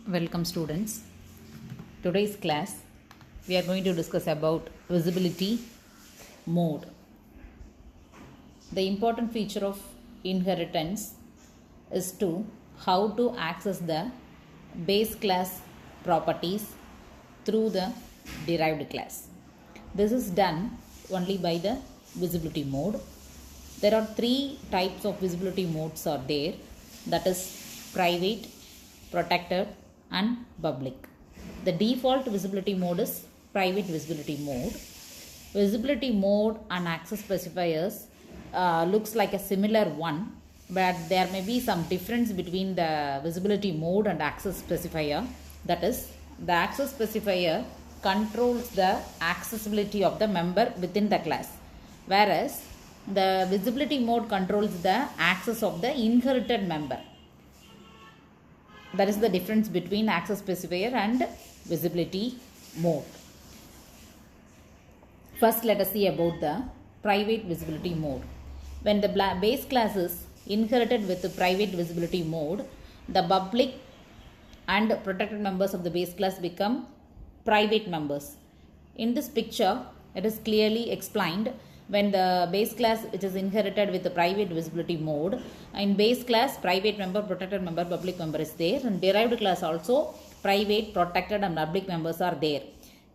Welcome students. Today's class we are going to discuss about visibility mode. The important feature of inheritance is to how to access the base class properties through the derived class. This is done only by the visibility mode. There are three types of visibility modes are there, that is private, protected and public. The default visibility mode is private visibility mode. Visibility mode and access specifiers looks like a similar one, but there may be some difference between the visibility mode and access specifier. That is, the access specifier controls the accessibility of the member within the class, whereas the visibility mode controls the access of the inherited member. That is the difference between access specifier and visibility mode. First, let us see about the private visibility mode. When the base class is inherited with the private visibility mode, the public and protected members of the base class become private members. In this picture, it is clearly explained. When the base class which is inherited with the private visibility mode, in base class private member, protected member, public member is there, and derived class also private, protected and public members are there.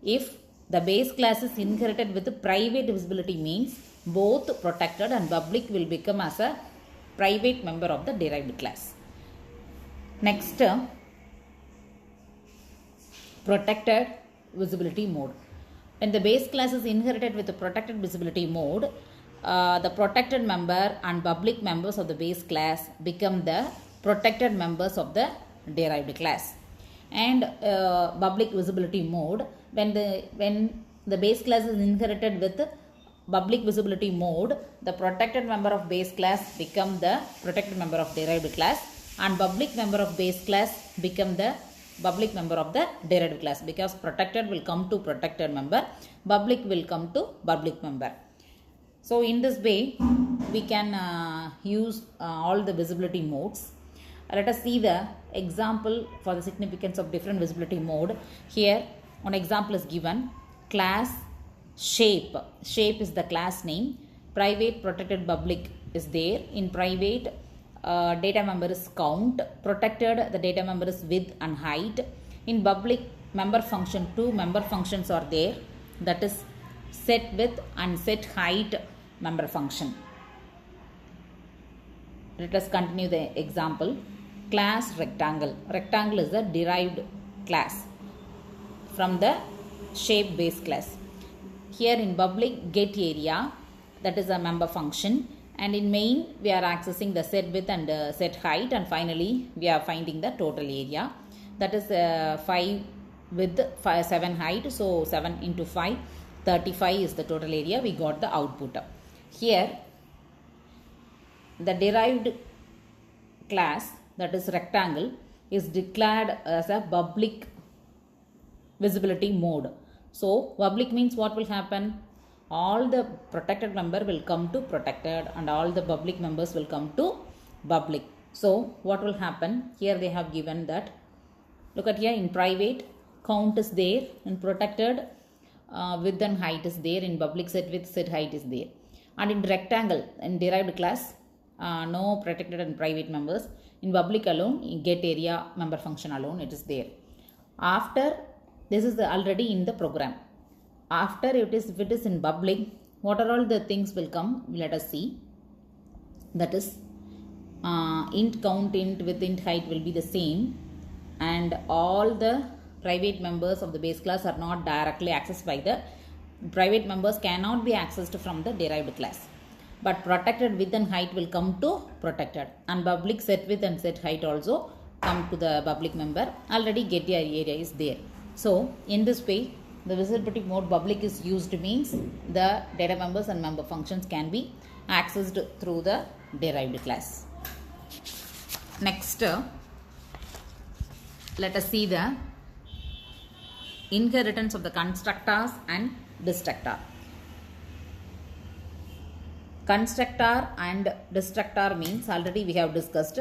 If the base class is inherited with the private visibility, means both protected and public will become as a private member of the derived class. Next, protected visibility mode. When the base class is inherited with the protected visibility mode, the protected member and public members of the base class become the protected members of the derived class. And public visibility mode, when the base class is inherited with public visibility mode, the protected member of base class become the protected member of derived class, and public member of base class become the public member of the derived class, because protected will come to protected member, public will come to public member. So in this way we can use all the visibility modes. Let us see the example for the significance of different visibility mode. Here one example is given. Class shape. Shape is the class name. Private, protected, public is there. In private, data member is count. Protected, the data member is width and height. In public, member function, two member functions are there, that is set width and set height member function. Let us continue the example. Class rectangle. Rectangle is the derived class from the shape base class. Here in public, get area, that is a member function. And in main, we are accessing the set width and set height, and finally we are finding the total area, that is 5 width, 7 height, so 7 into 5, 35 is the total area. We got the output. Here the derived class, that is rectangle, is declared as a public visibility mode. So public means what will happen? All the protected member will come to protected and all the public members will come to public. So what will happen? Here they have given that. Look at here, in private count is there, in protected width and height is there, in public set width, set height is there. And in rectangle, in derived class, no protected and private members. In public alone, in get area member function alone, it is there. After this is already in the program. After if it is in public, what are all the things will come? Let us see. That is int count, int width, int height will be the same, and all the private members of the base class are not directly accessed by the private members, cannot be accessed from the derived class, but protected width and height will come to protected, and public set width and set height also come to the public member. Already get area is there. So in this way, the visibility mode public is used, means the data members and member functions can be accessed through the derived class. Next, let us see the inheritance of the constructors and destructor. Constructor and destructor means already we have discussed.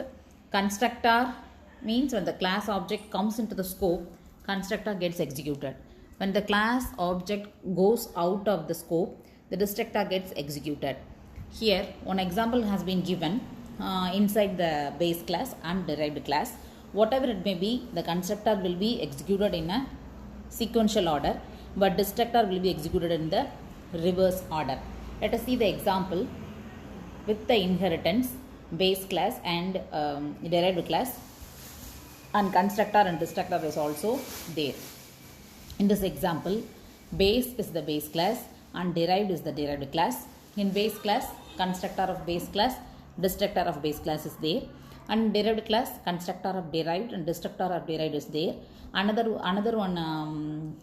Constructor means when the class object comes into the scope, constructor gets executed. When the class object goes out of the scope, the destructor gets executed. Here one example has been given inside the base class and derived class. Whatever it may be, the constructor will be executed in a sequential order, but destructor will be executed in the reverse order. Let us see the example with the inheritance, base class and derived class, and constructor and destructor is also there. In this example, base is the base class and derived is the derived class. In base class, constructor of base class, destructor of base class is there, and derived class, constructor of derived and destructor of derived is there. Another one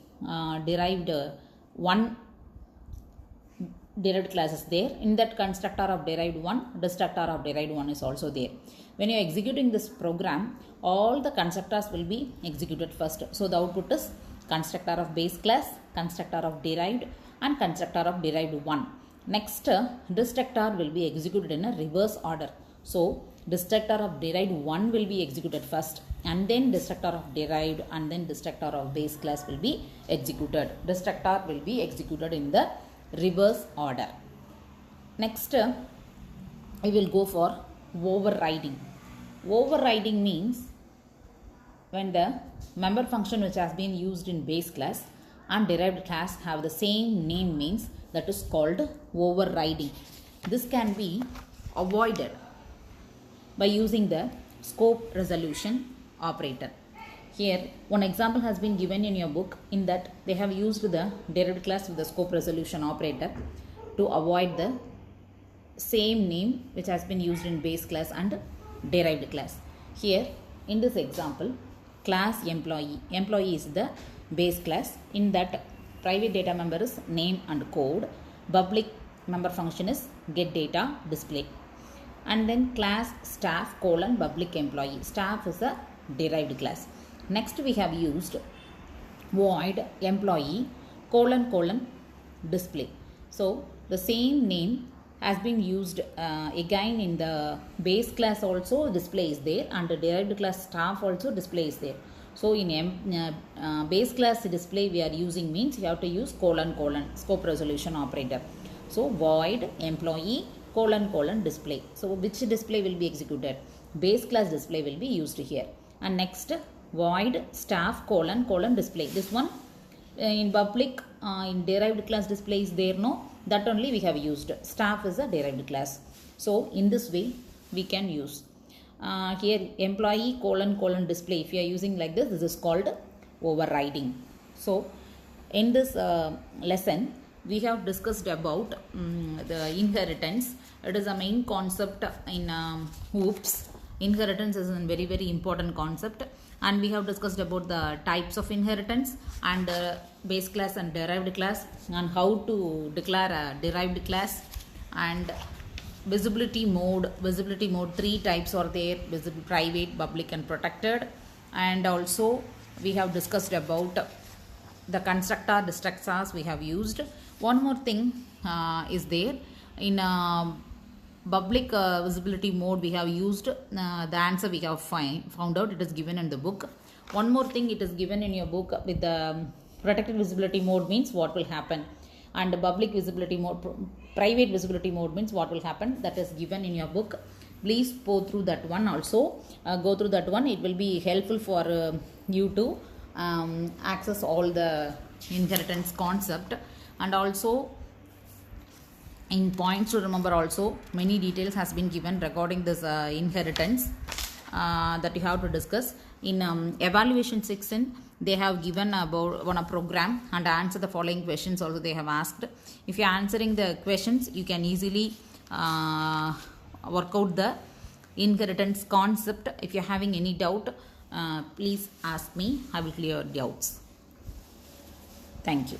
derived one derived class is there. In that constructor of derived one, destructor of derived one is also there. When you are executing this program, all the constructors will be executed first. So the output is constructor of base class, constructor of derived and constructor of derived one. Next, destructor will be executed in a reverse order. So destructor of derived one will be executed first, and then destructor of derived and then destructor of base class will be executed. Destructor will be executed in the reverse order. Next, we will go for overriding. Overriding means when the member function which has been used in base class and derived class have the same name, means that is called overriding. This can be avoided by using the scope resolution operator. Here one example has been given in your book, in that they have used the derived class with the scope resolution operator to avoid the same name which has been used in base class and derived class. Here in this example, class employee is the base class. In that, private data member is name and code, public member function is get data display, and then class staff public employee. Staff is a derived class. Next we have used void employee display. So the same name has been used again in the base class also, display is there, and the derived class staff also display is there. So in base class display we are using, means you have to use scope resolution operator. So void employee display. So which display will be executed? Base class display will be used here. And next, void staff display. This one in public in derived class display is there, no? That only we have used. Staff is a derived class. So in this way we can use. Here employee display, if you are using like this is called overriding. So in this lesson we have discussed about the inheritance. It is a main concept in hoops. Inheritance is a very, very important concept, and we have discussed about the types of inheritance and base class and derived class, and how to declare a derived class, and visibility mode. Visibility mode, three types are there: visible, private, public and protected. And also we have discussed about the constructor, destructors we have used. One more thing is there. In public visibility mode we have used the answer we have found out. It is given in the book. One more thing, it is given in your book with the protected visibility mode, means what will happen, and the public visibility mode, private visibility mode means what will happen. That is given in your book. Please go through that one also. Go through that one. It will be helpful for you to access all the inheritance concept. And also in points to remember, also many details has been given regarding this inheritance that you have to discuss. In evaluation section they have given about a program and answer the following questions also they have asked. If you are answering the questions, you can easily work out the inheritance concept. If you are having any doubt, please ask me. I will clear your doubts. Thank you.